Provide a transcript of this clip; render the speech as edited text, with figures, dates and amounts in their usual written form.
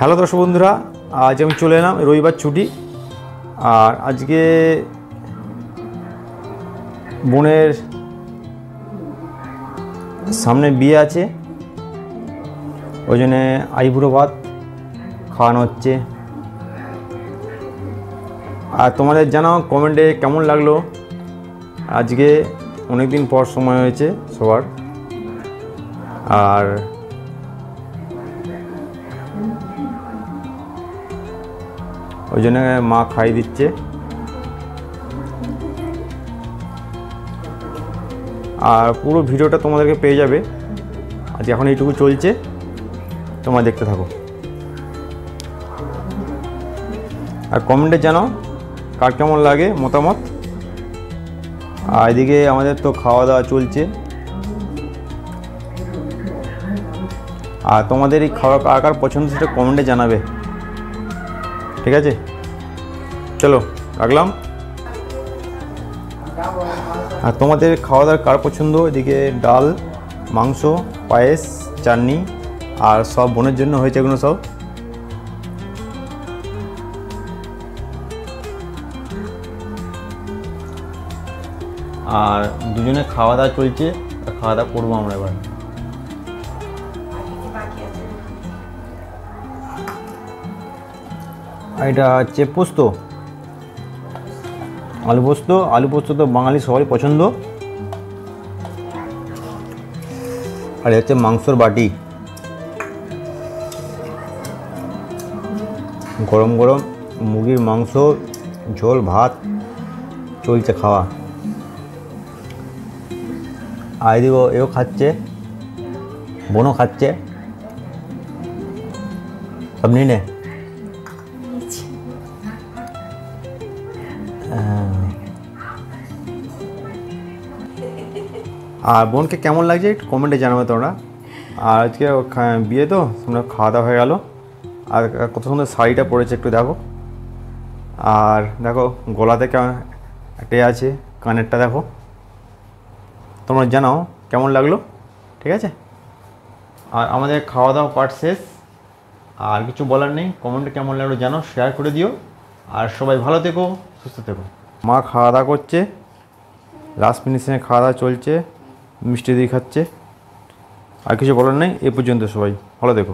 Hello দর্শক বন্ধুরা, আজ আমি চলে এলাম, রবিবার ছুটি। আর আজকে বোনের সামনে বিয়ে আছে, ওই জন্যে আইবুড়ো ভাত খাওয়ানো হচ্ছে। আর তোমাদের জানাও কমেন্টে কেমন লাগলো। আজকে অনেক দিন পর সময় হয়েছে সবার। আর ওই জন্য মা খাইয়ে দিচ্ছে। আর পুরো ভিডিওটা তোমাদেরকে পেয়ে যাবে। আজ এখন এইটুকু চলছে, তোমরা দেখতে থাকো। আর কমেন্টে জানাও কার কেমন লাগে মতামত। আর এদিকে আমাদের তো খাওয়া দাওয়া চলছে। আর তোমাদের এই খাওয়া কার কার পছন্দ সেটা কমেন্টে জানাবে, ঠিক আছে? চলো রাখলাম। আর তোমাদের খাওয়া দাওয়ার কার পছন্দ? এদিকে ডাল, মাংস, পায়েস, চাটনি, আর সব বোনের জন্য হয়েছে এগুলো সব। আর দুজনে খাওয়া দাওয়া চলছে, খাওয়া দাওয়া করবো আমরা এবার। এটা হচ্ছে পোস্ত, আলু পোস্ত। আলু পোস্ত তো বাঙালি সবারই পছন্দ। আর হচ্ছে মাংসর বাটি, গরম গরম মুরগির মাংস, ঝোল ভাত চলছে খাওয়া। আর এদিকেও এও খাচ্ছে, বোনও খাচ্ছে, সব নিয়ে নে। আর বোনকে কেমন লাগছে একটু কমেন্টে জানাবে তোমরা। আর আজকে বিয়ে তো তোমরা খাওয়া দাওয়া হয়ে গেল। আর কত সুন্দর শাড়িটা পরেছে একটু দেখো। আর দেখো গলাতে একটা আছে, কানেরটা দেখো। তোমরা জানাও কেমন লাগলো, ঠিক আছে? আর আমাদের খাওয়া দাওয়া পার্ট শেষ। আর কিছু বলার নেই। কমেন্টে কেমন লাগলো জানাও, শেয়ার করে দিও। আর সবাই ভালো থেকো, সুস্থ থেকো। মা খাওয়া দাওয়া করছে, লাস্ট ফিনিশিংয়ে খাওয়া দাওয়া চলছে, মিষ্টি দিয়ে খাচ্ছে। আর কিছু বলার নেই। এ পর্যন্ত সবাই ভালো থেকো।